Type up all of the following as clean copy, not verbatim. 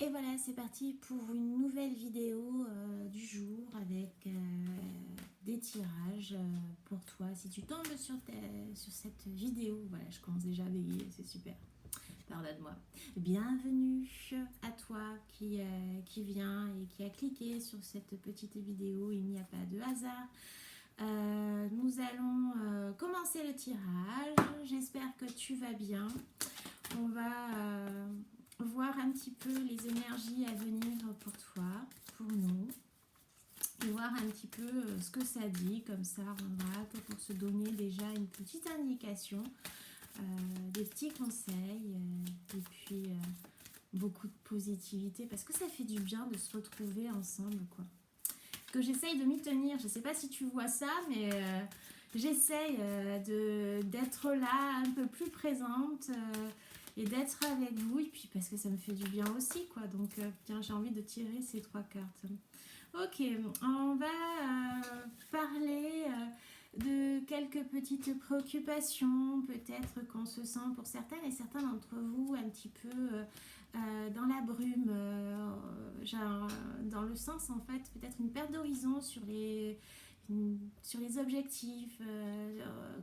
Et voilà, c'est parti pour une nouvelle vidéo du jour avec des tirages pour toi. Si tu tombes sur cette vidéo, voilà, je commence déjà à veiller, c'est super. Pardonne-moi. Bienvenue à toi qui vient et qui a cliqué sur cette petite vidéo. Il n'y a pas de hasard. Nous allons commencer le tirage. J'espère que tu vas bien. On va voir un petit peu les énergies à venir pour toi, pour nous, et voir un petit peu ce que ça dit. Comme ça, on va pour se donner déjà une petite indication, des petits conseils, et puis beaucoup de positivité, parce que ça fait du bien de se retrouver ensemble, quoi. Que j'essaye de m'y tenir. Je ne sais pas si tu vois ça, mais j'essaye d'être là, un peu plus présente, et d'être avec vous, et puis parce que ça me fait du bien aussi, quoi. Donc, tiens, j'ai envie de tirer ces 3 cartes. Ok, on va parler de quelques petites préoccupations, peut-être qu'on se sent pour certaines et certains d'entre vous un petit peu dans la brume, dans le sens en fait peut-être une perte d'horizon sur les objectifs,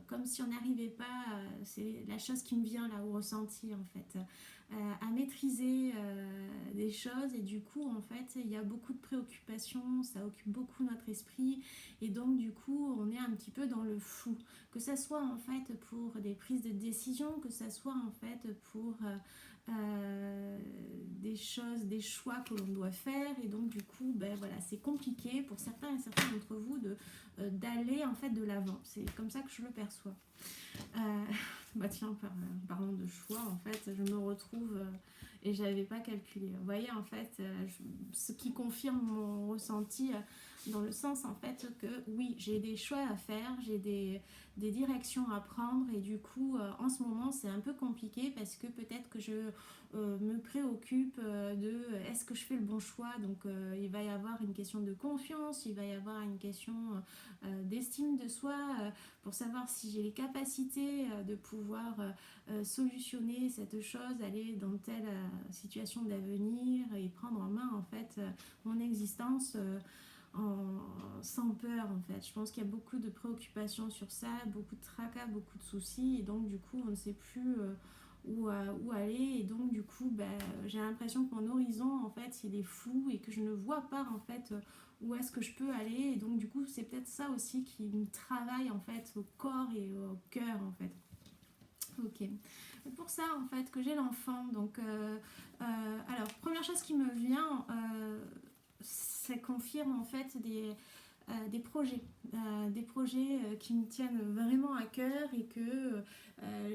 comme si on n'arrivait pas, c'est la chose qui me vient là au ressenti en fait, à maîtriser des choses, et du coup en fait il y a beaucoup de préoccupations, ça occupe beaucoup notre esprit, et donc du coup on est un petit peu dans le flou, que ça soit en fait pour des prises de décision, que ça soit en fait pour des choses, des choix que l'on doit faire, et donc du coup ben voilà, c'est compliqué pour certains et certaines d'entre vous d'aller en fait de l'avant. C'est comme ça que je le perçois. Bah tiens, parlant de choix, en fait, je me retrouve et j'avais pas calculé. Vous voyez, en fait, ce qui confirme mon ressenti, dans le sens en fait que oui, j'ai des choix à faire, j'ai des directions à prendre, et du coup, en ce moment, c'est un peu compliqué parce que peut-être que je me préoccupe de est-ce que je fais le bon choix. Donc, il va y avoir une question de confiance, il va y avoir une question d'estime de soi, pour savoir si j'ai les capacités de pouvoir solutionner cette chose, aller dans telle situation d'avenir et prendre en main en fait mon existence sans peur en fait. Je pense qu'il y a beaucoup de préoccupations sur ça, beaucoup de tracas, beaucoup de soucis, et donc du coup on ne sait plus où aller, et donc du coup j'ai l'impression que mon horizon en fait il est flou et que je ne vois pas en fait où est-ce que je peux aller, et donc du coup c'est peut-être ça aussi qui me travaille en fait au corps et au cœur en fait. Ok, pour ça en fait que j'ai l'enfant, donc alors première chose qui me vient, ça confirme en fait des projets qui me tiennent vraiment à cœur, et que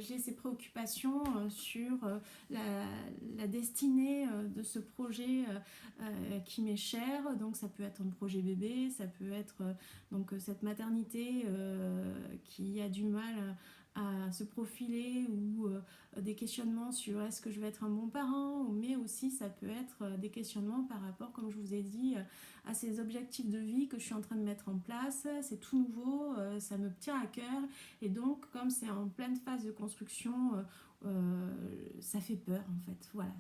j'ai ces préoccupations sur la destinée de ce projet qui m'est cher. Donc ça peut être un projet bébé, ça peut être donc cette maternité qui a du mal à se profiler, ou des questionnements sur est-ce que je vais être un bon parent, mais aussi ça peut être des questionnements par rapport, comme je vous ai dit, à ces objectifs de vie que je suis en train de mettre en place. C'est tout nouveau, ça me tient à cœur, et donc comme c'est en pleine phase de construction, ça fait peur en fait. Voilà,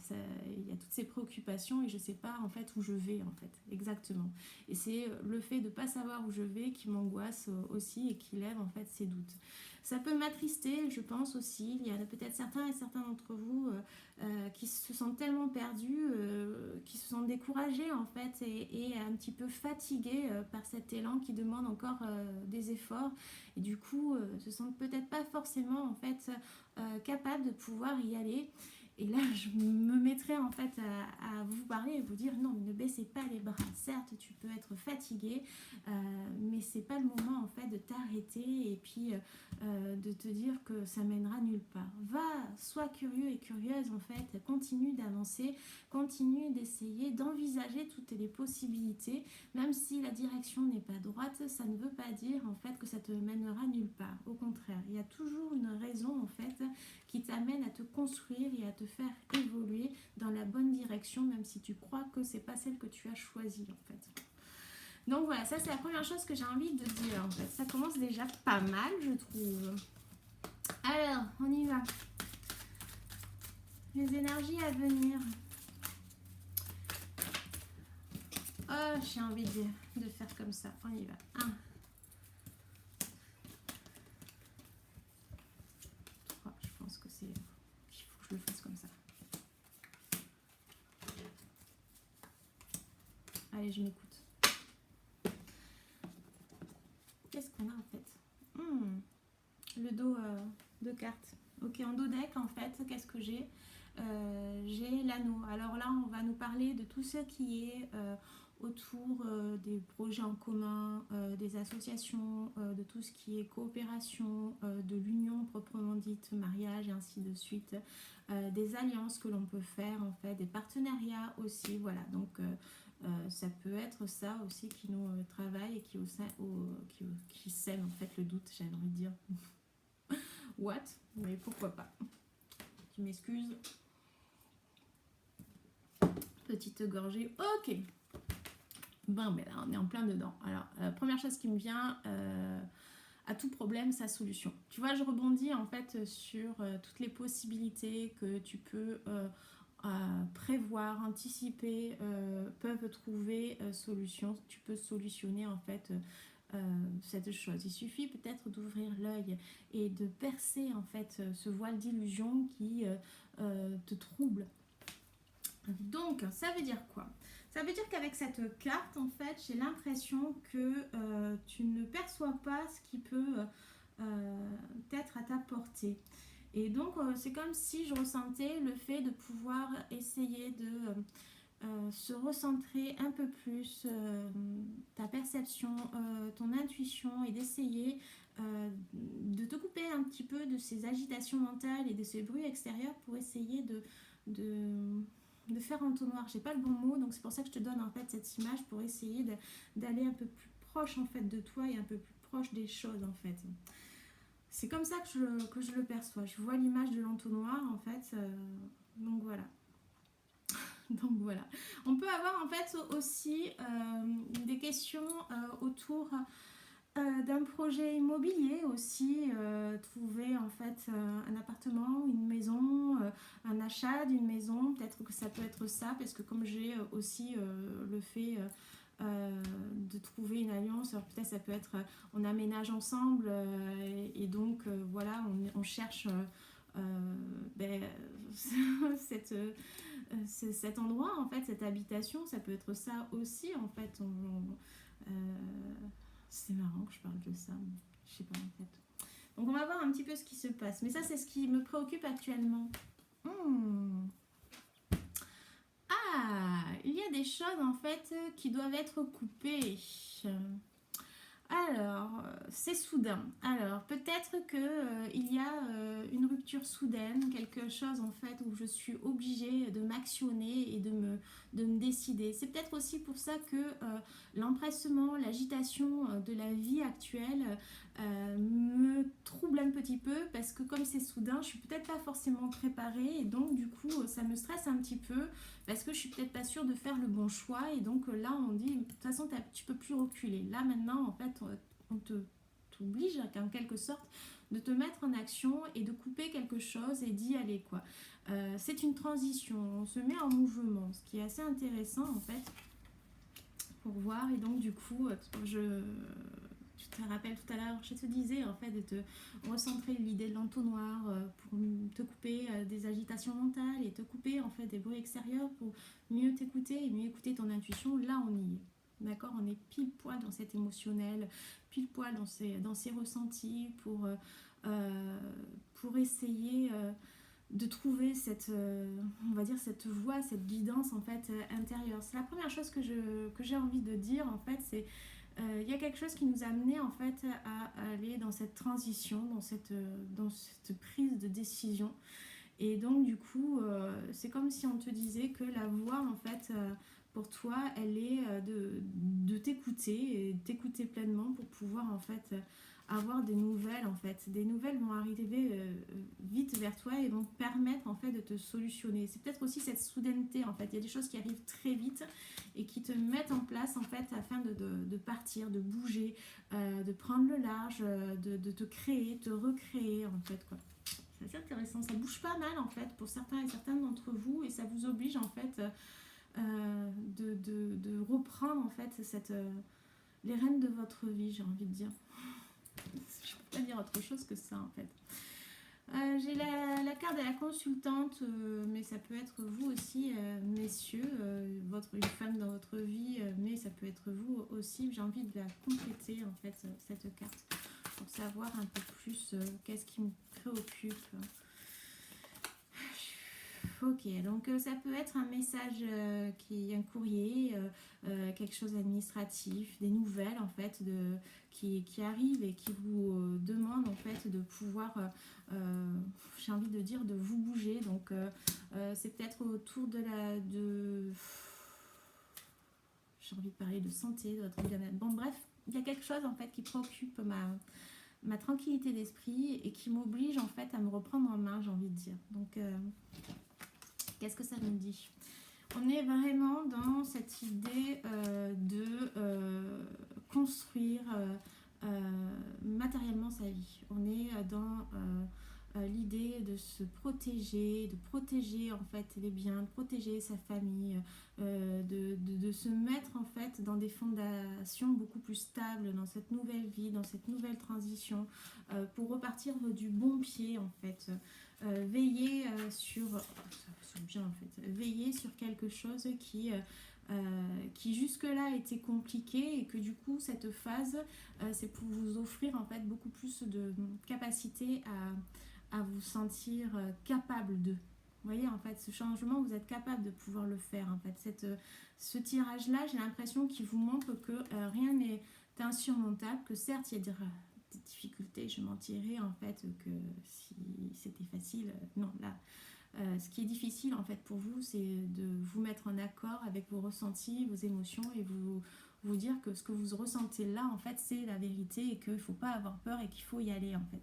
il y a toutes ces préoccupations et je sais pas en fait où je vais en fait exactement. Et c'est le fait de pas savoir où je vais qui m'angoisse aussi, et qui lève en fait ces doutes. Ça peut m'attrister, je pense aussi. Il y a peut-être certains et certains d'entre vous qui se sentent tellement perdus, qui se sentent découragés en fait, et un petit peu fatigués par cet élan qui demande encore des efforts, et du coup se sentent peut-être pas forcément en fait capables de pouvoir y aller. Et là, je me mettrais en fait à vous parler et vous dire non, ne baissez pas les bras. Certes, tu peux être fatigué, mais c'est pas le moment en fait de t'arrêter et puis de te dire que ça mènera nulle part. Va, sois curieux et curieuse en fait, continue d'avancer, continue d'essayer, d'envisager toutes les possibilités, même si la direction n'est pas droite, ça ne veut pas dire en fait que ça te mènera nulle part. Au contraire, il y a toujours une raison en fait qui t'amène à te construire et à te faire évoluer dans la bonne direction, même si tu crois que c'est pas celle que tu as choisie en fait. Donc voilà, ça c'est la première chose que j'ai envie de dire en fait. Ça commence déjà pas mal, je trouve. Alors, on y va. Les énergies à venir. Oh, j'ai envie de faire comme ça. On y va. 1, 3. Je pense que c'est... Il faut que je le fasse comme ça. Allez, je m'écoute. Qu'est-ce qu'on a en fait? Le dos de cartes. Ok, en dos deck, en fait, qu'est-ce que j'ai? J'ai l'anneau. Alors là, on va nous parler de tout ce qui est autour des projets en commun, des associations, de tout ce qui est coopération, de l'union proprement dite, mariage et ainsi de suite, des alliances que l'on peut faire, en fait, des partenariats aussi, voilà. Donc, ça peut être ça aussi qui nous travaille et qui sème, en fait, le doute, j'avais envie de dire. What? Mais pourquoi pas? Tu m'excuses. Petite gorgée. Ok. Ben, mais là, on est en plein dedans. Alors, première chose qui me vient, à tout problème, sa solution. Tu vois, je rebondis en fait sur toutes les possibilités que tu peux prévoir, anticiper, peuvent trouver solution. Tu peux solutionner en fait cette chose. Il suffit peut-être d'ouvrir l'œil et de percer en fait ce voile d'illusion qui te trouble. Donc, ça veut dire quoi? Ça veut dire qu'avec cette carte, en fait, j'ai l'impression que tu ne perçois pas ce qui peut être à ta portée. Et donc, c'est comme si je ressentais le fait de pouvoir essayer de se recentrer un peu plus ta perception, ton intuition et d'essayer de te couper un petit peu de ces agitations mentales et de ces bruits extérieurs pour essayer de faire entonnoir. J'ai pas le bon mot, donc c'est pour ça que je te donne en fait cette image pour essayer d'aller un peu plus proche en fait de toi et un peu plus proche des choses en fait. C'est comme ça que je le perçois. Je vois l'image de l'entonnoir en fait. Donc voilà. Donc voilà. On peut avoir en fait aussi des questions autour d'un projet immobilier aussi, trouver en fait un appartement, une maison, un achat d'une maison, peut-être que ça peut être ça, parce que comme j'ai aussi le fait de trouver une alliance, alors peut-être ça peut être on aménage ensemble et donc voilà, on cherche ben, cet endroit en fait, cette habitation, ça peut être ça aussi en fait. C'est marrant que je parle de ça, mais je sais pas en fait. Donc on va voir un petit peu ce qui se passe. Mais ça c'est ce qui me préoccupe actuellement. Ah, il y a des choses en fait qui doivent être coupées. Alors, c'est soudain. Alors, peut-être qu'il y a une rupture soudaine, quelque chose en fait où je suis obligée de m'actionner et de me décider. C'est peut-être aussi pour ça que l'empressement, l'agitation de la vie actuelle me trouble un petit peu parce que comme c'est soudain, je suis peut-être pas forcément préparée et donc du coup ça me stresse un petit peu parce que je suis peut-être pas sûre de faire le bon choix et donc là on dit de toute façon tu peux plus reculer. Là maintenant en fait on t'oblige en quelque sorte de te mettre en action et de couper quelque chose et d'y aller quoi. C'est une transition, on se met en mouvement, ce qui est assez intéressant en fait pour voir et donc du coup tu te rappelles tout à l'heure, je te disais en fait de te recentrer l'idée de l'entonnoir pour te couper des agitations mentales et te couper en fait des bruits extérieurs pour mieux t'écouter et mieux écouter ton intuition. Là on y est, d'accord, on est pile poil dans cet émotionnel, pile poil dans ces ressentis pour essayer de trouver on va dire cette voie, cette guidance en fait intérieure. C'est la première chose que j'ai envie de dire en fait, c'est il y a quelque chose qui nous a amené en fait à aller dans cette transition, dans cette prise de décision. Et donc du coup, c'est comme si on te disait que la voie en fait pour toi, elle est de t'écouter et t'écouter pleinement pour pouvoir en fait avoir des nouvelles en fait. Des nouvelles vont arriver vite vers toi et vont te permettre en fait de te solutionner. C'est peut-être aussi cette soudaineté en fait. Il y a des choses qui arrivent très vite et qui te mettent en place en fait afin de partir, de bouger, de prendre le large, de te créer, te recréer en fait quoi. C'est assez intéressant, ça bouge pas mal en fait pour certains et certaines d'entre vous et ça vous oblige en fait de reprendre en fait les rênes de votre vie, j'ai envie de dire. Je peux pas dire autre chose que ça en fait. J'ai la carte de la consultante, mais ça peut être vous aussi, messieurs, une femme dans votre vie, mais ça peut être vous aussi. J'ai envie de la compléter en fait, cette carte, pour savoir un peu plus qu'est-ce qui me préoccupe. Ok, donc ça peut être un message, un courrier, quelque chose d'administratif, des nouvelles en fait qui arrivent et qui vous demandent en fait de pouvoir, j'ai envie de dire, de vous bouger. Donc c'est peut-être autour j'ai envie de parler de santé, de votre bien-être. Bon bref, il y a quelque chose en fait qui préoccupe ma tranquillité d'esprit et qui m'oblige en fait à me reprendre en main, j'ai envie de dire. Donc qu'est-ce que ça nous dit? On est vraiment dans cette idée de construire matériellement sa vie. On est dans l'idée de se protéger, de protéger en fait les biens, de protéger sa famille, de se mettre en fait dans des fondations beaucoup plus stables dans cette nouvelle vie, dans cette nouvelle transition, pour repartir du bon pied en fait. Veiller sur bien en fait, veiller sur quelque chose qui jusque-là était compliqué et que du coup cette phase c'est pour vous offrir en fait beaucoup plus de capacité à vous sentir capable de. Vous voyez en fait ce changement, vous êtes capable de pouvoir le faire en fait. Ce tirage là, j'ai l'impression qu'il vous montre que rien n'est insurmontable, que certes il y a des difficultés, je mentirais en fait que si c'était facile, non là ce qui est difficile en fait pour vous, c'est de vous mettre en accord avec vos ressentis, vos émotions et vous dire que ce que vous ressentez là en fait c'est la vérité et qu'il ne faut pas avoir peur et qu'il faut y aller en fait.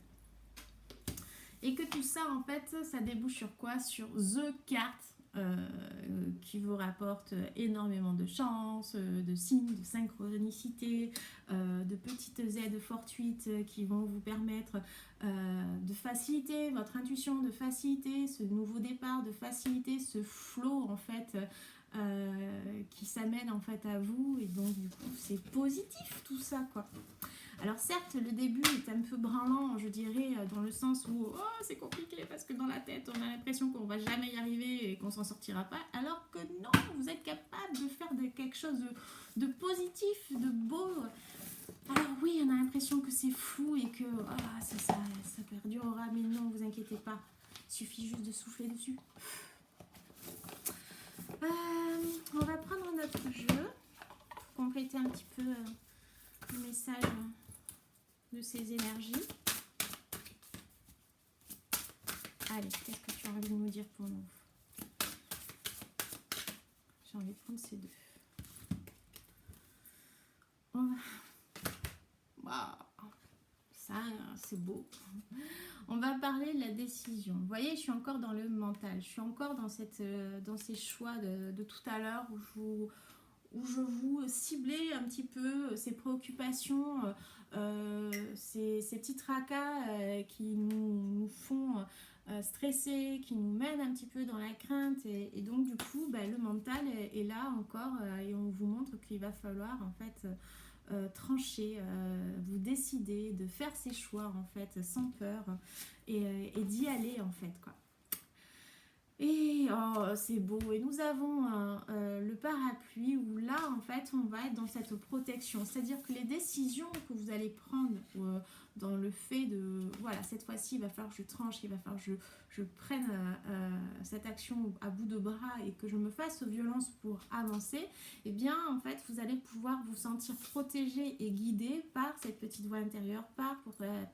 Et que tout ça en fait ça débouche sur quoi? Sur The Carte, qui vous rapporte énormément de chance, de signes, de synchronicité, de petites aides fortuites qui vont vous permettre de faciliter votre intuition, de faciliter ce nouveau départ, de faciliter ce flow en fait qui s'amène en fait à vous, et donc du coup c'est positif tout ça quoi. Alors certes, le début est un peu branlant, je dirais, dans le sens où c'est compliqué parce que dans la tête, on a l'impression qu'on va jamais y arriver et qu'on s'en sortira pas, alors que non, vous êtes capable de faire quelque chose de positif, de beau. Alors oui, on a l'impression que c'est flou et que ça perdurera, mais non, vous inquiétez pas, il suffit juste de souffler dessus. On va prendre notre jeu pour compléter un petit peu le message de ces énergies. Allez, qu'est-ce que tu as envie de nous dire pour nous? J'ai envie de prendre ces deux. Wow. Ça, c'est beau. On va parler de la décision. Vous voyez, je suis encore dans le mental. Je suis encore dans ces choix de tout à l'heure où je vous ciblais un petit peu ces préoccupations, ces petits tracas qui nous font stresser, qui nous mènent un petit peu dans la crainte. Et donc, du coup, le mental est là encore et on vous montre qu'il va falloir en fait trancher, vous décider de faire ces choix en fait sans peur et d'y aller en fait quoi. Et c'est beau. Et nous avons le parapluie où là, en fait, on va être dans cette protection. C'est-à-dire que les décisions que vous allez prendre dans le fait de, voilà, cette fois-ci, il va falloir que je tranche, il va falloir que je prenne cette action à bout de bras et que je me fasse violence pour avancer, eh bien, en fait, vous allez pouvoir vous sentir protégé et guidé par cette petite voix intérieure, par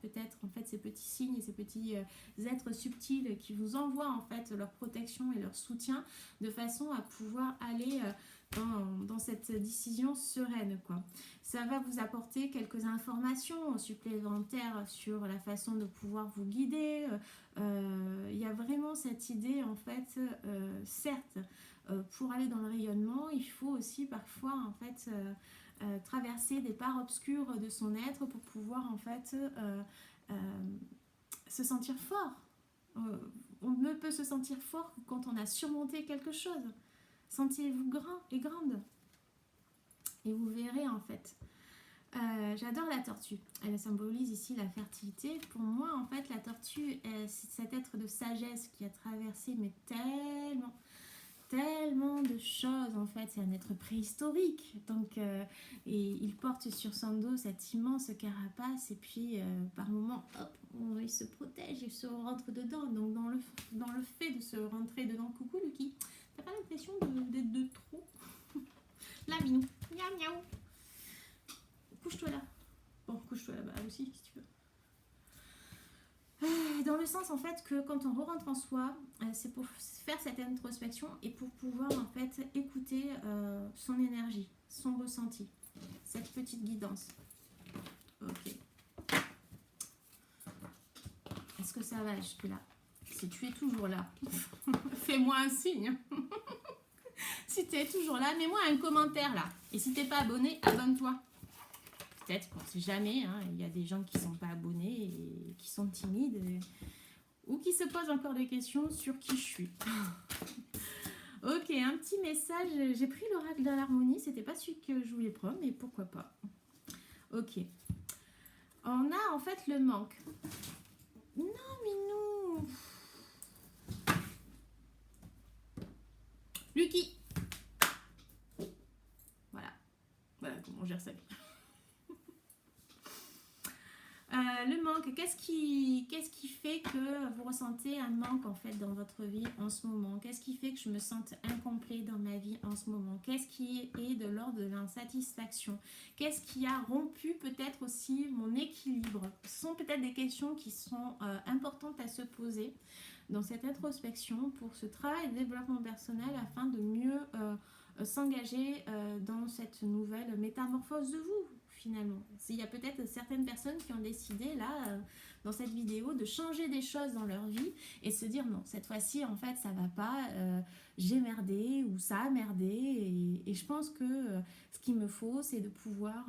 peut-être, en fait, ces petits signes et ces petits êtres subtils qui vous envoient, en fait, leur protection et leur soutien de façon à pouvoir aller dans cette décision sereine quoi. Ça va vous apporter quelques informations supplémentaires sur la façon de pouvoir vous guider. Il y a vraiment cette idée en fait, certes, pour aller dans le rayonnement, il faut aussi parfois en fait traverser des parts obscures de son être pour pouvoir en fait se sentir fort. On ne peut se sentir fort que quand on a surmonté quelque chose. Sentez-vous grand et grande. Et vous verrez en fait. J'adore la tortue. Elle symbolise ici la fertilité. Pour moi, en fait, la tortue, c'est cet être de sagesse qui a traversé mais tellement de choses. En fait, c'est un être préhistorique. Donc, et il porte sur son dos cette immense carapace. Et puis, par moments, hop, il se protège, il se rentre dedans. Donc, dans le fait de se rentrer dedans, coucou Lucky, t'as pas l'impression d'être de trop? Là, Minou, miaou miaou. Couche-toi là. Bon, couche-toi là-bas aussi, si tu veux. Dans le sens, en fait, que quand on rentre en soi, c'est pour faire cette introspection et pour pouvoir, en fait, écouter son énergie, son ressenti, cette petite guidance. Ok. Est-ce que ça va jusque-là? Si tu es toujours là, fais-moi un signe. Si tu es toujours là, mets-moi un commentaire là. Et si tu n'es pas abonné, abonne-toi. Peut-être, on ne sait jamais, hein, il y a des gens qui ne sont pas abonnés et qui sont timides ou qui se posent encore des questions sur qui je suis. Ok, un petit message, j'ai pris l'oracle de l'harmonie, c'était pas celui que je voulais prendre, mais pourquoi pas. Ok. On a en fait le manque. Non, Minou. Lucky. Voilà comment on gère ça. Le manque, qu'est-ce qui fait que vous ressentez un manque en fait dans votre vie en ce moment? Qu'est-ce qui fait que je me sente incomplet dans ma vie en ce moment? Qu'est-ce qui est de l'ordre de l'insatisfaction? Qu'est-ce qui a rompu peut-être aussi mon équilibre? Ce sont peut-être des questions qui sont importantes à se poser dans cette introspection pour ce travail de développement personnel afin de mieux s'engager dans cette nouvelle métamorphose de vous. Finalement, il y a peut-être certaines personnes qui ont décidé là dans cette vidéo de changer des choses dans leur vie et se dire non, cette fois-ci en fait ça va pas, j'ai merdé ou ça a merdé et je pense que ce qu'il me faut c'est de pouvoir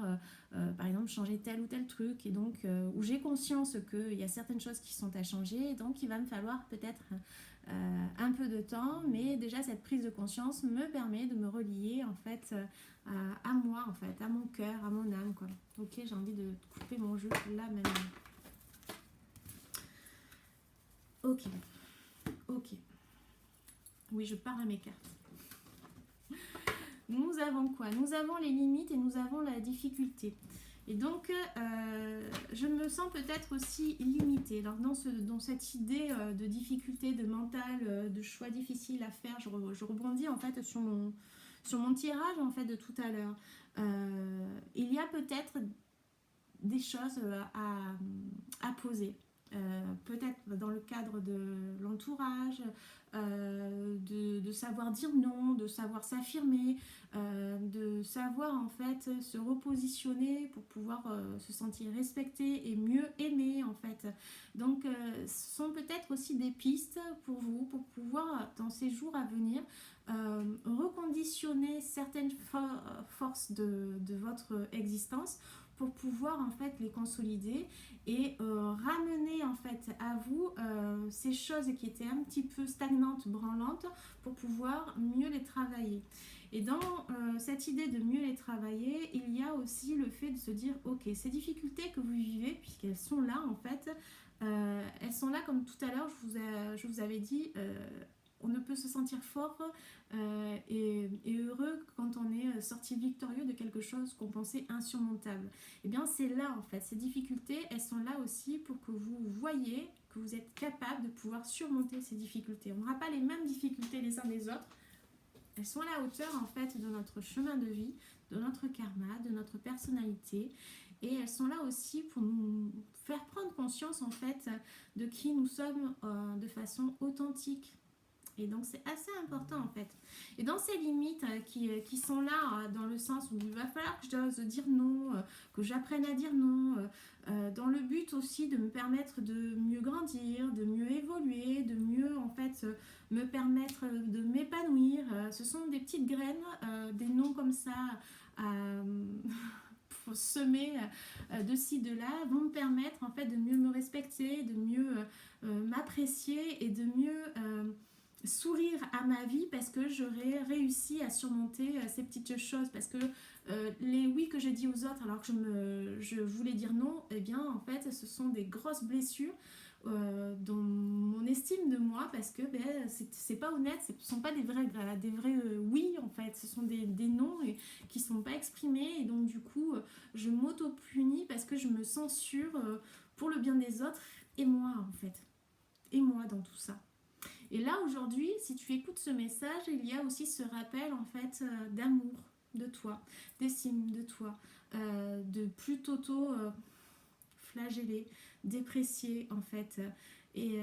par exemple changer tel ou tel truc et donc où j'ai conscience qu'il y a certaines choses qui sont à changer, donc il va me falloir peut-être un peu de temps, mais déjà cette prise de conscience me permet de me relier en fait à moi en fait, à mon cœur, à mon âme quoi. Ok, j'ai envie de couper mon jeu là maintenant. Ok, oui je parle à mes cartes. Nous avons quoi? Nous avons les limites et nous avons la difficulté. Et donc, je me sens peut-être aussi limitée. Alors, dans cette idée de difficulté, de mental, de choix difficiles à faire, je rebondis en fait sur mon tirage en fait de tout à l'heure. Il y a peut-être des choses à poser. Peut-être dans le cadre de l'entourage, de savoir dire non, de savoir s'affirmer, de savoir en fait se repositionner pour pouvoir se sentir respecté et mieux aimé en fait. Donc ce sont peut-être aussi des pistes pour vous, pour pouvoir dans ces jours à venir reconditionner certaines forces de votre existence pour pouvoir en fait les consolider et ramener en fait à vous ces choses qui étaient un petit peu stagnantes, branlantes, pour pouvoir mieux les travailler. Et dans cette idée de mieux les travailler, il y a aussi le fait de se dire ok, ces difficultés que vous vivez, puisqu'elles sont là en fait, elles sont là comme tout à l'heure je vous avais dit, on ne peut se sentir fort et heureux quand on est sorti victorieux de quelque chose qu'on pensait insurmontable. Et bien c'est là en fait, ces difficultés, elles sont là aussi pour que vous voyez que vous êtes capable de pouvoir surmonter ces difficultés. On n'aura pas les mêmes difficultés les uns des autres, elles sont à la hauteur en fait de notre chemin de vie, de notre karma, de notre personnalité. Et elles sont là aussi pour nous faire prendre conscience en fait de qui nous sommes de façon authentique. Et donc c'est assez important en fait. Et dans ces limites qui sont là, dans le sens où il va falloir que je dose dire non, que j'apprenne à dire non, dans le but aussi de me permettre de mieux grandir, de mieux évoluer, de mieux en fait me permettre de m'épanouir. Ce sont des petites graines, des noms comme ça pour semer de ci, de là, vont me permettre en fait de mieux me respecter, de mieux m'apprécier et de mieux sourire à ma vie parce que j'aurais réussi à surmonter ces petites choses, parce que les oui que je dis aux autres alors que je voulais dire non, eh bien en fait ce sont des grosses blessures dans mon estime de moi, parce que ben, c'est pas honnête, ce sont pas des vrais oui en fait, ce sont des non qui sont pas exprimés, et donc du coup je m'auto-punis parce que je me censure pour le bien des autres et moi en fait, et moi dans tout ça. Et là aujourd'hui, si tu écoutes ce message, il y a aussi ce rappel en fait d'amour de toi, d'estime de toi, de plus flageller, déprécier en fait, et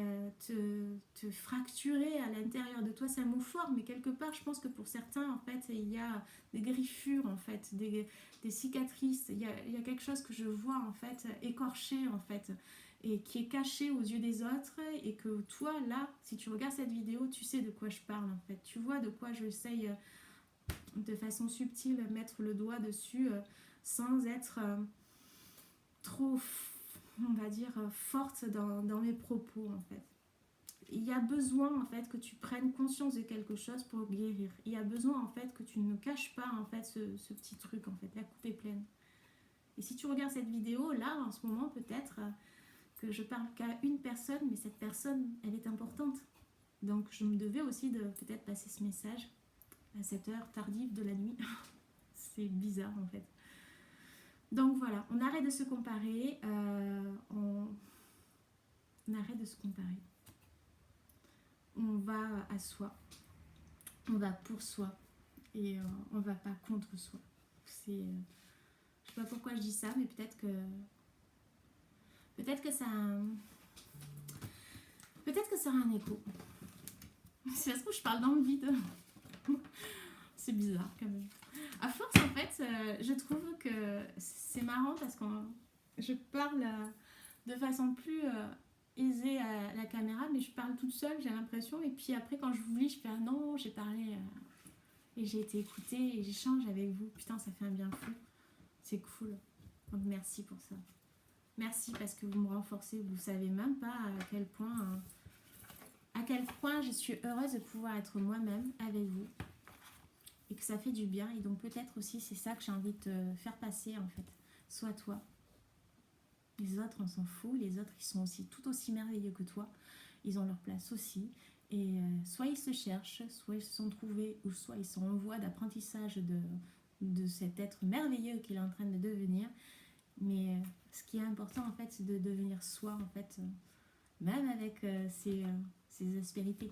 te fracturer à l'intérieur de toi. C'est un mot fort, mais quelque part, je pense que pour certains, en fait, il y a des griffures, en fait, des cicatrices. Il y a quelque chose que je vois, en fait, écorché, en fait, et qui est caché aux yeux des autres, et que toi, là, si tu regardes cette vidéo, tu sais de quoi je parle, en fait. Tu vois de quoi j'essaye de façon subtile mettre le doigt dessus, sans être trop, on va dire, forte dans mes propos en fait. Il y a besoin en fait que tu prennes conscience de quelque chose pour guérir. Il y a besoin en fait que tu ne caches pas en fait ce petit truc en fait. La coupe est pleine. Et si tu regardes cette vidéo là en ce moment, peut-être que je parle qu'à une personne, mais cette personne elle est importante. Donc je me devais aussi de peut-être passer ce message à cette heure tardive de la nuit. C'est bizarre en fait. Donc voilà, on arrête de se comparer, on arrête de se comparer. On va à soi, on va pour soi, et on va pas contre soi. C'est, je sais pas pourquoi je dis ça, mais peut-être que ça a un écho. C'est parce que je parle dans le vide. C'est bizarre quand même. À force en fait, je trouve que c'est marrant parce que je parle de façon plus aisée à la caméra, mais je parle toute seule, j'ai l'impression, et puis après quand je vous lis, je fais ah non, j'ai parlé et j'ai été écoutée et j'échange avec vous. Putain, ça fait un bien fou. C'est cool. Donc merci pour ça. Merci parce que vous me renforcez. Vous savez même pas à quel point je suis heureuse de pouvoir être moi-même avec vous et que ça fait du bien. Et donc peut-être aussi c'est ça que j'ai envie de te faire passer en fait. Sois toi. Les autres on s'en fout. Les autres ils sont aussi tout aussi merveilleux que toi. Ils ont leur place aussi. Et soit ils se cherchent, soit ils se sont trouvés, ou soit ils sont en voie d'apprentissage de cet être merveilleux qu'il est en train de devenir. Mais ce qui est important en fait, c'est de devenir soi en fait, même avec ses aspérités.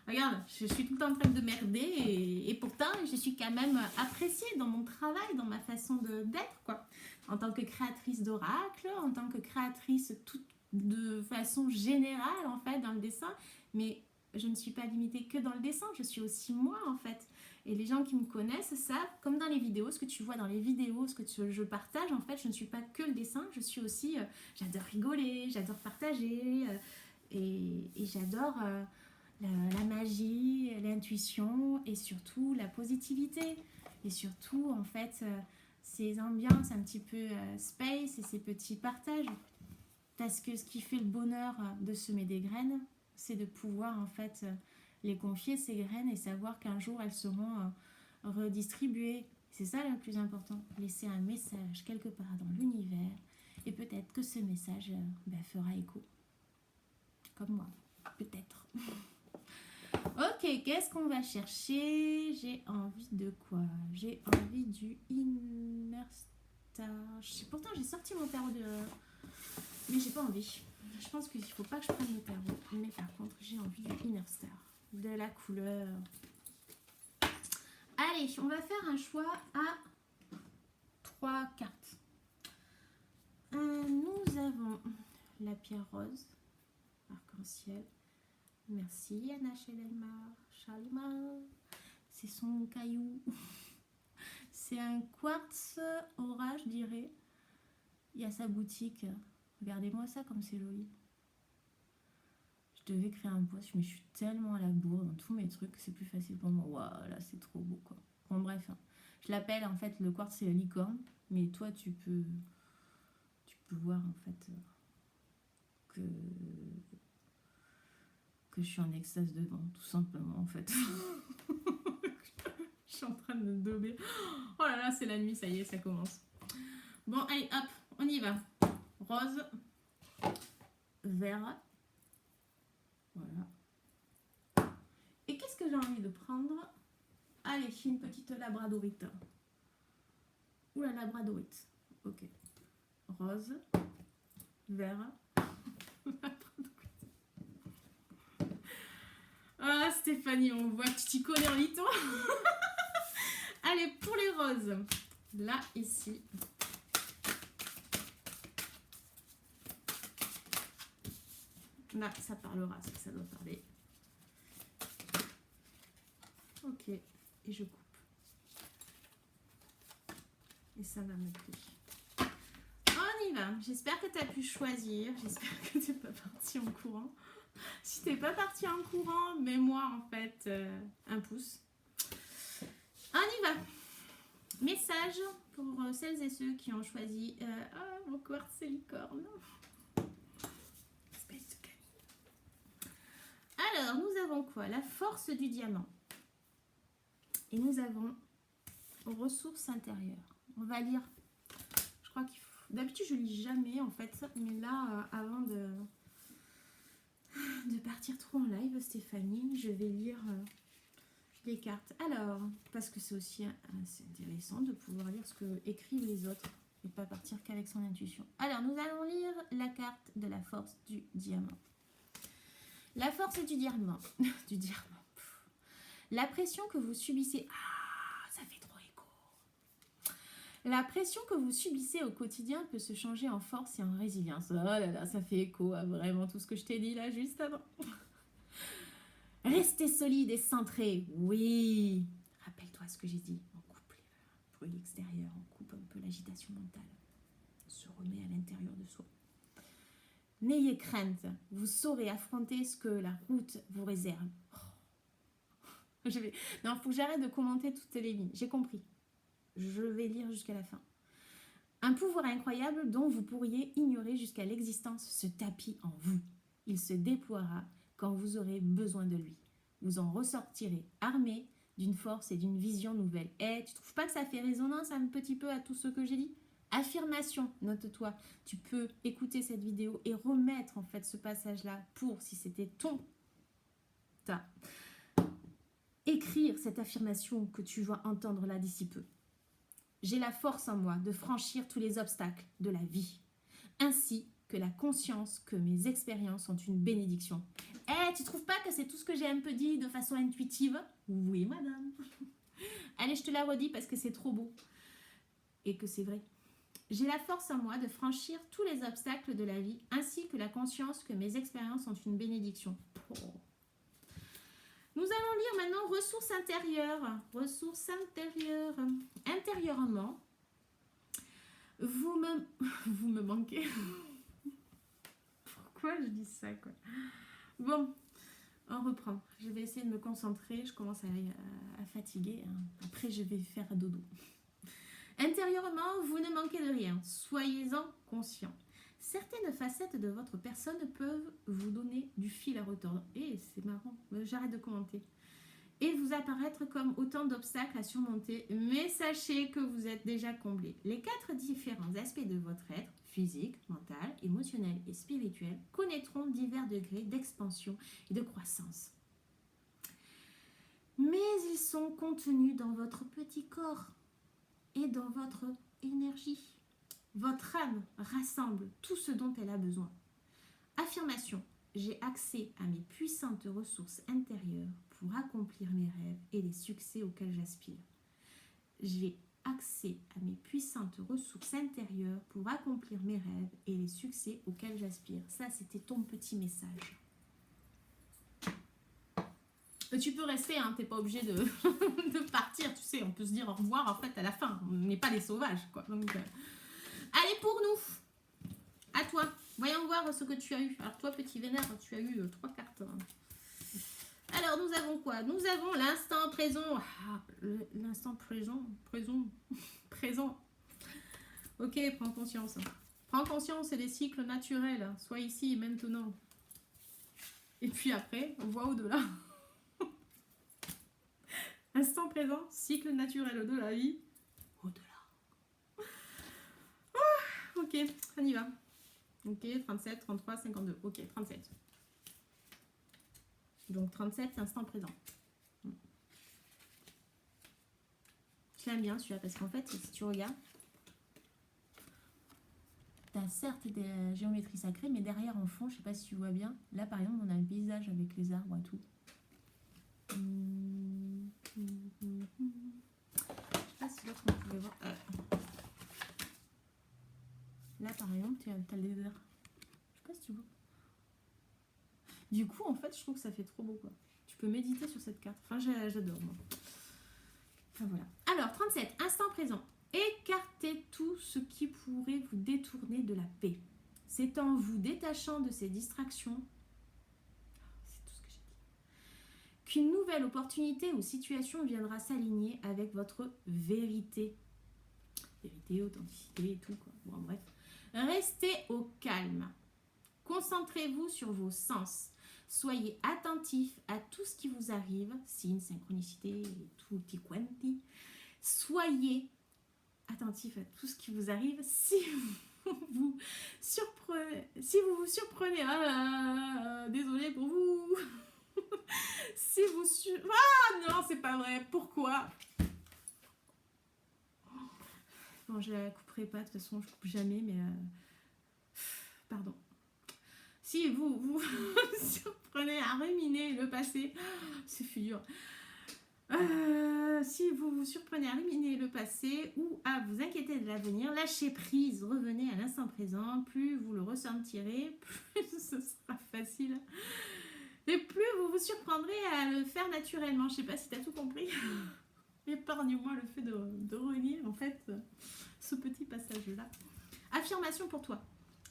Regarde, je suis tout le temps en train de merder, et pourtant je suis quand même appréciée dans mon travail, dans ma façon d'être quoi. En tant que créatrice d'oracle, en tant que créatrice toute de façon générale en fait dans le dessin, mais je ne suis pas limitée que dans le dessin, je suis aussi moi en fait. Et les gens qui me connaissent savent, comme dans les vidéos, ce que tu vois dans les vidéos, je partage, en fait, je ne suis pas que le dessin, je suis aussi, j'adore rigoler, j'adore partager, et j'adore la magie, l'intuition, et surtout la positivité. Et surtout, en fait, ces ambiances un petit peu space et ces petits partages. Parce que ce qui fait le bonheur de semer des graines, c'est de pouvoir en fait les confier, ces graines, et savoir qu'un jour elles seront redistribuées. C'est ça le plus important, laisser un message quelque part dans l'univers, et peut-être que ce message fera écho. Comme moi, peut-être. Ok, qu'est-ce qu'on va chercher? J'ai envie de quoi? J'ai envie du Inner Star. Pourtant j'ai sorti mon tarot de... Mais j'ai pas envie. Je pense qu'il faut pas que je prenne le tarot. Mais par contre, j'ai envie du Inner Star. De la couleur. Allez, on va faire un choix à 3 cartes. Nous avons la pierre rose, arc-en-ciel. Merci Anna Chalma. C'est son caillou. C'est un quartz aura, je dirais. Il y a sa boutique. Regardez-moi ça comme c'est joli. Je devais créer un post, mais je suis tellement à la bourre dans tous mes trucs, c'est plus facile pour moi. Waouh, là c'est trop beau quoi. Bon bref, hein. Je l'appelle en fait le quartz, c'est la licorne, mais toi tu peux voir en fait que que je suis en extase devant, tout simplement en fait. Je suis en train de me dober. Oh là là, c'est la nuit, ça y est, ça commence. Bon, allez, hop, on y va. Rose, vert, voilà. Et qu'est-ce que j'ai envie de prendre? Allez, une petite labradorite. Ou la labradorite. Ok. Rose, vert. Ah, Stéphanie, on voit que tu t'y connais en liton. Allez, pour les roses. Là, ici. Là, ça parlera, ce que ça doit parler. Ok, et je coupe. Et ça va me plaire. On y va. J'espère que tu as pu choisir. J'espère que tu n'es pas parti en courant. Si tu n'es pas parti en courant, mets-moi en fait un pouce. On y va. Message pour celles et ceux qui ont choisi mon quartz licorne. Espèce de canine. Alors, nous avons quoi? La force du diamant. Et nous avons ressources intérieures. On va lire. Je crois qu'il faut... D'habitude, je lis jamais en fait. Mais là, avant de partir trop en live, Stéphanie, je vais lire les cartes. Alors, parce que c'est aussi assez intéressant de pouvoir lire ce que écrivent les autres et pas partir qu'avec son intuition. Alors, nous allons lire la carte de la force du diamant. La force du diamant. Du diamant. La pression que vous subissez... Ah, ça fait trop écho. La pression que vous subissez au quotidien peut se changer en force et en résilience. Oh là là, ça fait écho à vraiment tout ce que je t'ai dit là juste avant. Restez solide et centré. Oui. Rappelle-toi ce que j'ai dit. On coupe le bruit extérieur, on coupe un peu l'agitation mentale. On se remet à l'intérieur de soi. N'ayez crainte. Vous saurez affronter ce que la route vous réserve. Non, il faut que j'arrête de commenter toutes les lignes. J'ai compris. Je vais lire jusqu'à la fin. Un pouvoir incroyable dont vous pourriez ignorer jusqu'à l'existence se tapit en vous. Il se déploiera quand vous aurez besoin de lui. Vous en ressortirez armé d'une force et d'une vision nouvelle. Eh, tu trouves pas que ça fait résonance un petit peu à tout ce que j'ai dit? Affirmation, note-toi. Tu peux écouter cette vidéo et remettre en fait ce passage-là pour, si c'était ta écrire cette affirmation que tu vas entendre là d'ici peu. J'ai la force en moi de franchir tous les obstacles de la vie, ainsi que la conscience que mes expériences sont une bénédiction. Eh, tu trouves pas que c'est tout ce que j'ai un peu dit de façon intuitive? Oui, madame. Allez, je te la redis parce que c'est trop beau et que c'est vrai. J'ai la force en moi de franchir tous les obstacles de la vie, ainsi que la conscience que mes expériences sont une bénédiction. Oh. Nous allons lire maintenant ressources intérieures. Ressources intérieures. Intérieurement, vous me manquez. Pourquoi je dis ça, quoi? Bon, on reprend. Je vais essayer de me concentrer. Je commence à fatiguer. Après, je vais faire dodo. Intérieurement, vous ne manquez de rien. Soyez-en conscient. Certaines facettes de votre personne peuvent vous donner du fil à retordre. Et c'est marrant, j'arrête de commenter. Et vous apparaître comme autant d'obstacles à surmonter. Mais sachez que vous êtes déjà comblé. Les 4 différents aspects de votre être, physique, mental, émotionnel et spirituel, connaîtront divers degrés d'expansion et de croissance. Mais ils sont contenus dans votre petit corps et dans votre énergie. Votre âme rassemble tout ce dont elle a besoin. Affirmation. J'ai accès à mes puissantes ressources intérieures pour accomplir mes rêves et les succès auxquels j'aspire. J'ai accès à mes puissantes ressources intérieures pour accomplir mes rêves et les succès auxquels j'aspire. Ça, c'était ton petit message. Tu peux rester, hein, t'es pas obligé de, de partir, tu sais, on peut se dire au revoir en fait à la fin. On n'est pas des sauvages, quoi. Donc, allez, pour nous, à toi. Voyons voir ce que tu as eu. Alors toi, petit vénère, tu as eu 3 cartes. Alors, nous avons quoi? Nous avons l'instant présent. Ah, l'instant présent. Ok, prends conscience. Prends conscience des cycles naturels. Sois ici et maintenant. Et puis après, on voit au-delà. Instant présent, cycle naturel de la vie, au-delà. Ok, on y va. Ok, 37, 33, 52. Ok, 37. Donc 37, instant présent. Je l'aime bien celui-là parce qu'en fait, si tu regardes, tu as certes des géométries sacrées, mais derrière en fond, je sais pas si tu vois bien, là par exemple, on a un paysage avec les arbres et tout. Je sais pas si l'autre on pouvait voir. Là par exemple, tu as le désert. Je sais pas si tu vois. Du coup, en fait, je trouve que ça fait trop beau quoi. Tu peux méditer sur cette carte. Enfin, j'adore moi. Enfin voilà. Alors, 37, instant présent. Écartez tout ce qui pourrait vous détourner de la paix. C'est en vous détachant de ces distractions, c'est tout ce que j'ai dit, qu'une nouvelle opportunité ou situation viendra s'aligner avec votre vérité. Vérité, authenticité et tout quoi. Bon, bref. Restez au calme. Concentrez-vous sur vos sens. Soyez attentif à tout ce qui vous arrive, signe, synchronicité, tutti quanti. Soyez attentif à tout ce qui vous arrive si vous vous surprenez. Désolée pour vous. Si vous ah non, c'est pas vrai. Pourquoi? Bon, je la couperai pas. De toute façon, je coupe jamais, mais pardon. Si vous vous surprenez à ruminer le passé, c'est dur. Si vous vous surprenez à ruminer le passé ou à vous inquiéter de l'avenir, lâchez prise, revenez à l'instant présent. Plus vous le ressentirez, plus ce sera facile. Et plus vous vous surprendrez à le faire naturellement. Je sais pas si tu as tout compris. Épargne-moi le fait de relire en fait ce petit passage-là. Affirmation pour toi.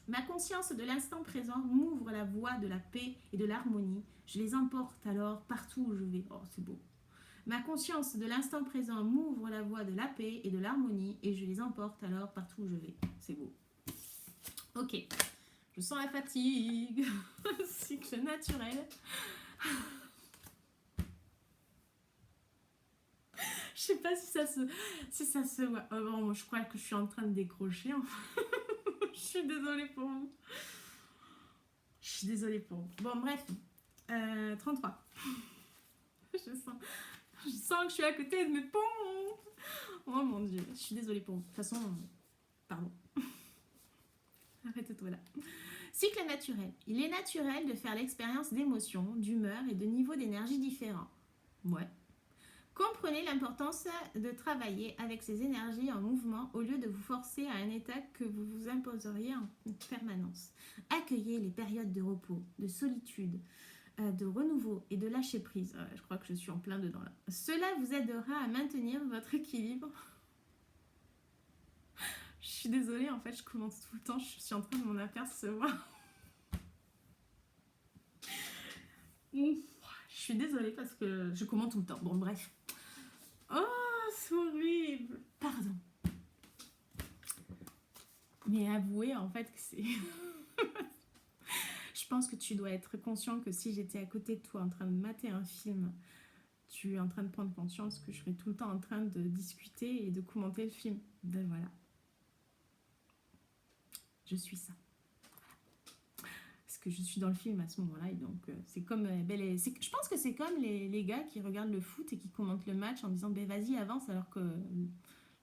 Ma conscience de l'instant présent m'ouvre la voie de la paix et de l'harmonie. Je les emporte alors partout où je vais. Oh, c'est beau. Ma conscience de l'instant présent m'ouvre la voie de la paix et de l'harmonie et je les emporte alors partout où je vais. C'est beau. Ok. Je sens la fatigue. Cycle naturel. Je sais pas si ça se voit. Bon, je crois que je suis en train de décrocher. Je suis désolée pour vous. Je suis désolée pour vous. Bon, bref. 33. Je sens que je suis à côté de mes pompes. Oh mon dieu. Je suis désolée pour vous. De toute façon, pardon. Arrête-toi là. Cycle naturel. Il est naturel de faire l'expérience d'émotions, d'humeur et de niveaux d'énergie différents. Ouais. Comprenez l'importance de travailler avec ces énergies en mouvement au lieu de vous forcer à un état que vous vous imposeriez en permanence. Accueillez les périodes de repos, de solitude, de renouveau et de lâcher prise. Je crois que je suis en plein dedans là. Cela vous aidera à maintenir votre équilibre. Je suis désolée, en fait, je commence tout le temps. Je suis en train de m'en apercevoir. Je suis désolée parce que je commente tout le temps. Bon, bref. Oh, c'est horrible. Pardon. Mais avouez en fait que c'est... Je pense que tu dois être conscient que si j'étais à côté de toi en train de mater un film, tu es en train de prendre conscience que je serais tout le temps en train de discuter et de commenter le film. Ben voilà. Je suis ça. Parce que je suis dans le film à ce moment-là et donc c'est comme... je pense que c'est comme les gars qui regardent le foot et qui commentent le match en disant vas-y avance alors que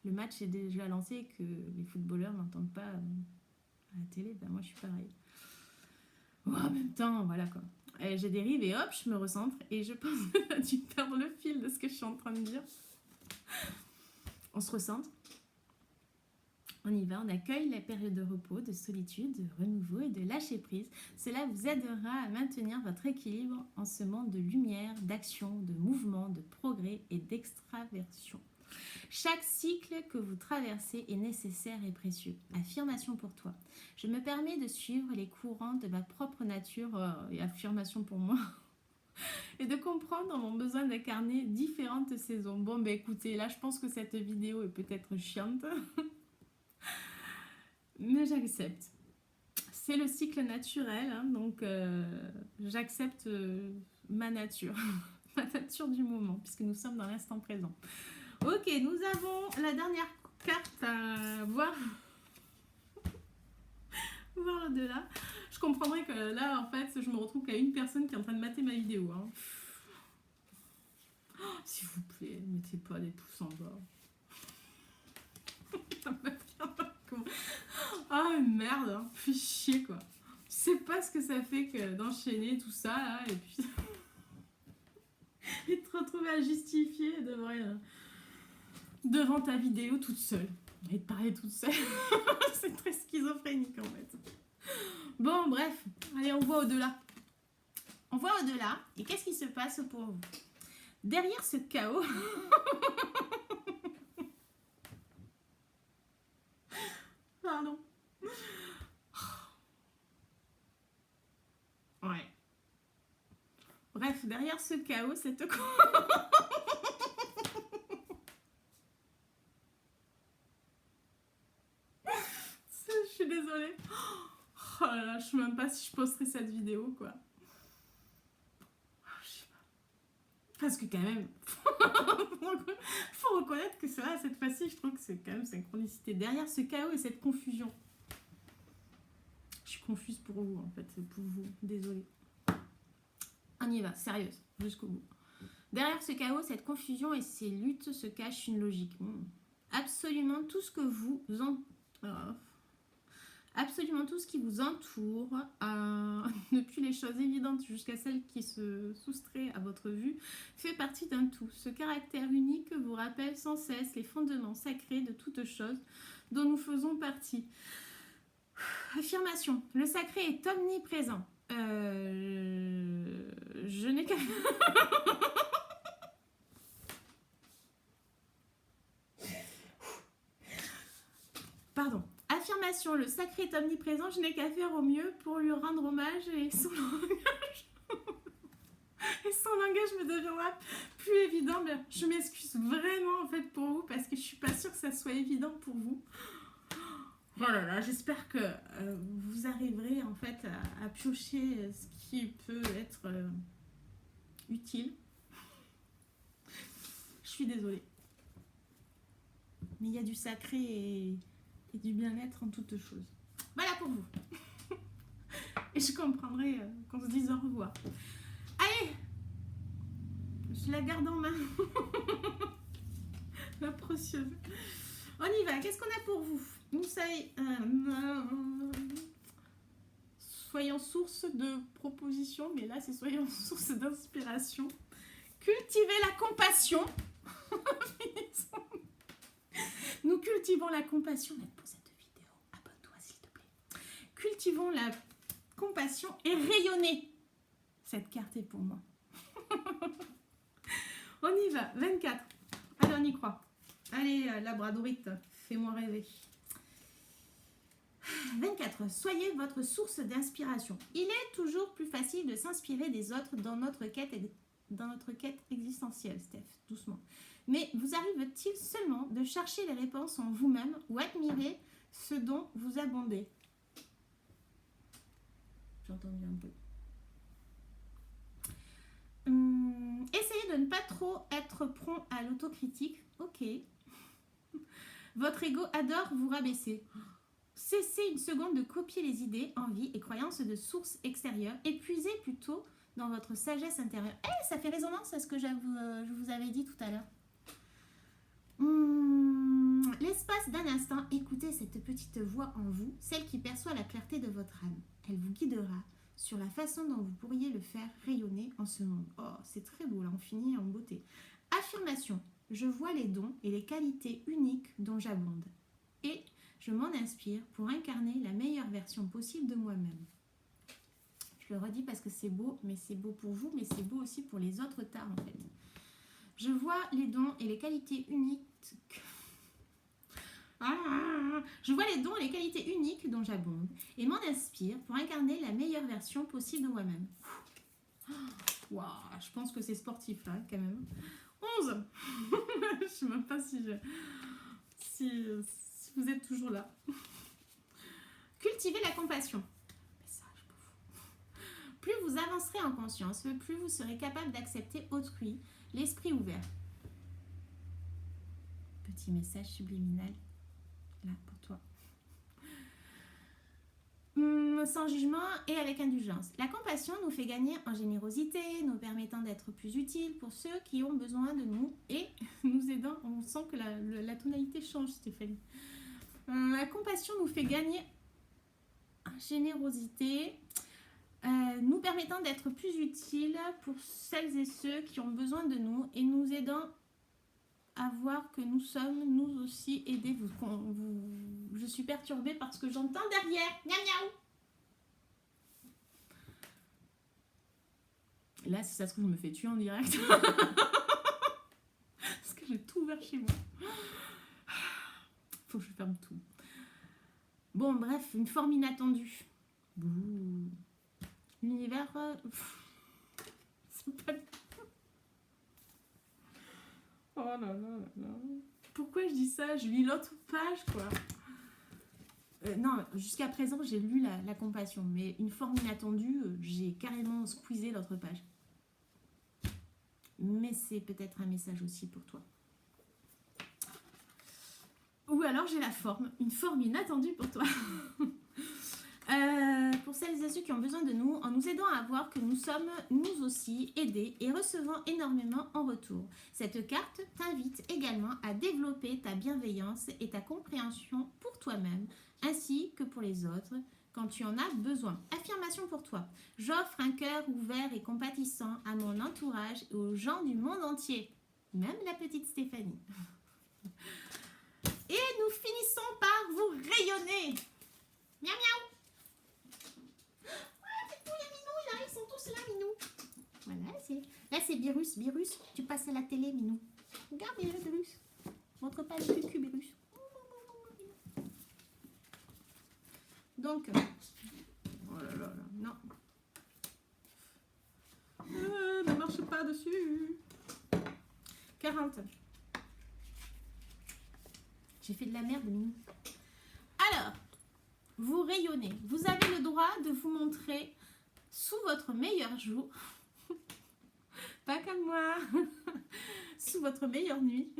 le match est déjà lancé et que les footballeurs n'entendent pas à la télé. Ben moi je suis pareil. En même temps, voilà quoi. Je dérive et hop, je me recentre et je pense que tu as dû perdre le fil de ce que je suis en train de dire. On se recentre. On y va, on accueille la période de repos, de solitude, de renouveau et de lâcher prise. Cela vous aidera à maintenir votre équilibre en ce monde de lumière, d'action, de mouvement, de progrès et d'extraversion. Chaque cycle que vous traversez est nécessaire et précieux. Affirmation pour toi. Je me permets de suivre les courants de ma propre nature, et affirmation pour moi, et de comprendre mon besoin d'incarner différentes saisons. Bon, ben écoutez, là je pense que cette vidéo est peut-être chiante, mais j'accepte. c'est le cycle naturel, hein, donc j'accepte ma nature, ma nature du moment, puisque nous sommes dans l'instant présent. Ok, nous avons la dernière carte à voir au-delà. Je comprendrais que là, en fait, je me retrouve qu'à une personne qui est en train de mater ma vidéo. Hein. Oh, s'il vous plaît, mettez pas des pouces en bas. Ça me vient pas con. Ah merde, hein. Fais chier quoi. Je sais pas ce que ça fait que d'enchaîner tout ça là, et puis et te retrouver à justifier devant ta vidéo toute seule. Et de parler toute seule. C'est très schizophrénique en fait. Bon, bref, allez, on voit au-delà. On voit au-delà, et qu'est-ce qui se passe pour vous? Derrière ce chaos, pardon. Ouais. Bref, derrière ce chaos, cette... Je suis désolée. Oh là là, je sais même pas si je posterai cette vidéo, quoi. Je sais pas. Parce que quand même, faut reconnaître que ça, cette fois-ci, je trouve que c'est quand même synchronicité. Derrière ce chaos et cette confusion. Je suis confuse pour vous, en fait, pour vous. Désolée. On y va, sérieuse, jusqu'au bout. Derrière ce chaos, cette confusion et ces luttes se cache une logique. Absolument tout ce que vous absolument tout ce qui vous entoure, depuis les choses évidentes jusqu'à celles qui se soustraient à votre vue, fait partie d'un tout. Ce caractère unique vous rappelle sans cesse les fondements sacrés de toute chose dont nous faisons partie. Affirmation. Le sacré est omniprésent. Je n'ai qu'à... Pardon. Affirmation, le sacré est omniprésent, je n'ai qu'à faire au mieux pour lui rendre hommage et son langage... et son langage me deviendra plus évident. Mais je m'excuse vraiment en fait pour vous parce que je suis pas sûre que ça soit évident pour vous. Oh là là, j'espère que vous arriverez en fait à piocher ce qui peut être utile. Je suis désolée. Mais il y a du sacré et du bien-être en toutes choses. Voilà pour vous. Et je comprendrai qu'on se dise au revoir. Allez, je la garde en main. La précieuse. On y va. Qu'est-ce qu'on a pour vous? Vous savez, soyons source de propositions, mais là c'est soyons source d'inspiration. Cultivez la compassion. Nous cultivons la compassion. Pour cette vidéo, abonne-toi s'il te plaît. Cultivons la compassion et rayonnez. Cette carte est pour moi. On y va. 24. Allez, on y croit. Allez, labradorite, fais-moi rêver. 24. Soyez votre source d'inspiration. Il est toujours plus facile de s'inspirer des autres dans notre quête existentielle, Steph, doucement. Mais vous arrive-t-il seulement de chercher les réponses en vous-même ou admirer ce dont vous abondez? J'ai entendu un bruit. Essayez de ne pas trop être prompt à l'autocritique. Ok. Votre ego adore vous rabaisser. Cessez une seconde de copier les idées, envies et croyances de sources extérieures et puisez plutôt dans votre sagesse intérieure. Ça fait résonance à ce que je vous avais dit tout à l'heure. L'espace d'un instant, écoutez cette petite voix en vous, celle qui perçoit la clarté de votre âme. Elle vous guidera sur la façon dont vous pourriez le faire rayonner en ce monde. Oh, c'est très beau, là, on finit en beauté. Affirmation. Je vois les dons et les qualités uniques dont j'abonde. Et je m'en inspire pour incarner la meilleure version possible de moi-même. Je le redis parce que c'est beau, mais c'est beau pour vous, mais c'est beau aussi pour les autres tares en fait. Je vois les dons et les qualités uniques. Je vois les dons et les qualités uniques dont j'abonde et m'en inspire pour incarner la meilleure version possible de moi-même. Wow, je pense que c'est sportif là quand même. 11. Je ne sais même pas si vous êtes toujours là. Cultivez la compassion. Plus vous avancerez en conscience, plus vous serez capable d'accepter autrui, l'esprit ouvert. Petit message subliminal, là, pour toi. Sans jugement et avec indulgence. La compassion nous fait gagner en générosité, nous permettant d'être plus utiles pour ceux qui ont besoin de nous et nous aidant. On sent que la tonalité change, Stéphanie. La compassion nous fait gagner en générosité, nous permettant d'être plus utiles pour celles et ceux qui ont besoin de nous et nous aidant à voir que nous sommes nous aussi aidés. Je suis perturbée parce que j'entends derrière. Miaou miaou. Là, si ça se trouve, je me fais tuer en direct. Parce que j'ai tout ouvert chez moi. Faut que je ferme tout. Bon, bref, une forme inattendue. Bouh. L'univers... c'est pas... Oh là là là là. Pourquoi je dis ça? Je lis l'autre page, quoi. Non, jusqu'à présent, j'ai lu la compassion. Mais une forme inattendue, j'ai carrément squeezé l'autre page. Mais c'est peut-être un message aussi pour toi. Ou alors j'ai la forme, une forme inattendue pour toi. Pour celles et ceux qui ont besoin de nous, en nous aidant à voir que nous sommes nous aussi aidés et recevant énormément en retour. Cette carte t'invite également à développer ta bienveillance et ta compréhension pour toi-même, ainsi que pour les autres, quand tu en as besoin. Affirmation pour toi. J'offre un cœur ouvert et compatissant à mon entourage et aux gens du monde entier. Même la petite Stéphanie. Et nous finissons par vous rayonner. Miaou miaou. Ouais, c'est tous les minous, là, ils sont tous là, minous. Voilà, là c'est Virus. Virus, tu passes à la télé, minou. Regarde, Virus. Montre pas le cul, Virus. Donc, oh là là là, non. Ne marche pas dessus. 40. J'ai fait de la merde, minou. Alors, vous rayonnez. Vous avez le droit de vous montrer sous votre meilleur jour. Pas comme moi. Sous votre meilleure nuit.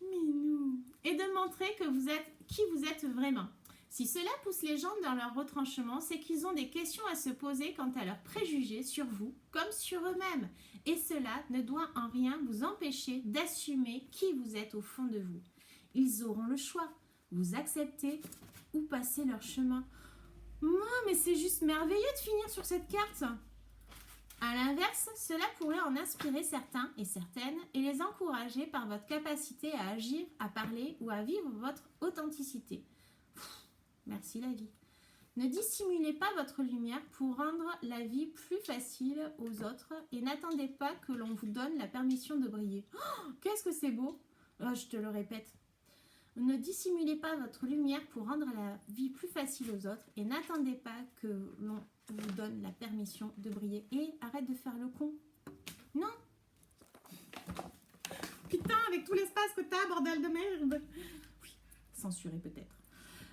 Minou. Et de montrer que vous êtes qui vous êtes vraiment. Si cela pousse les gens dans leur retranchement, c'est qu'ils ont des questions à se poser quant à leurs préjugés sur vous comme sur eux-mêmes. Et cela ne doit en rien vous empêcher d'assumer qui vous êtes au fond de vous. Ils auront le choix, vous accepter ou passer leur chemin. Moi, mais c'est juste merveilleux de finir sur cette carte. À l'inverse, cela pourrait en inspirer certains et certaines et les encourager par votre capacité à agir, à parler ou à vivre votre authenticité. Merci la vie. Ne dissimulez pas votre lumière pour rendre la vie plus facile aux autres et n'attendez pas que l'on vous donne la permission de briller. Oh, qu'est-ce que c'est beau! Oh, je te le répète. Ne dissimulez pas votre lumière pour rendre la vie plus facile aux autres et n'attendez pas que l'on vous donne la permission de briller. Et arrête de faire le con. Non. Putain, avec tout l'espace que t'as, bordel de merde. Oui, censuré peut-être.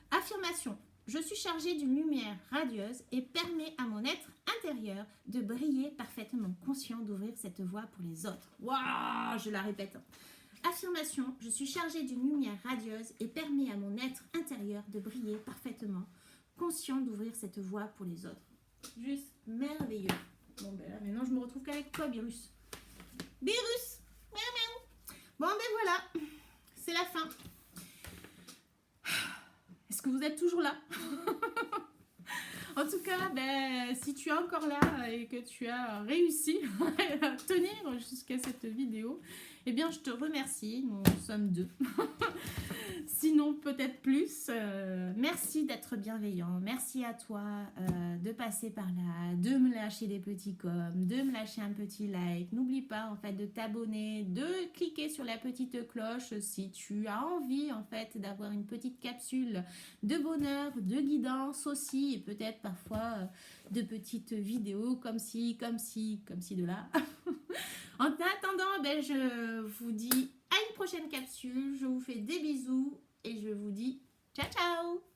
Affirmation. Je suis chargée d'une lumière radieuse et permet à mon être intérieur de briller parfaitement conscient d'ouvrir cette voie pour les autres. Waouh, je la répète. Affirmation. Je suis chargée d'une lumière radieuse et permet à mon être intérieur de briller parfaitement conscient d'ouvrir cette voie pour les autres. Juste merveilleux. Bon ben là, maintenant je me retrouve qu'avec toi, Virus. Virus. Miaou miaou. Bon ben voilà, c'est la fin. Est-ce que vous êtes toujours là? En tout cas, ben, si tu es encore là et que tu as réussi à tenir jusqu'à cette vidéo, eh bien, je te remercie. Nous sommes deux. Sinon, peut-être plus. Merci d'être bienveillant. Merci à toi de passer par là, de me lâcher des petits coms, de me lâcher un petit like. N'oublie pas, en fait, de t'abonner, de cliquer sur la petite cloche si tu as envie, en fait, d'avoir une petite capsule de bonheur, de guidance aussi, et peut-être parfois de petites vidéos comme ci, de là. En attendant, ben, je vous dis à une prochaine capsule. Je vous fais des bisous et je vous dis ciao ciao.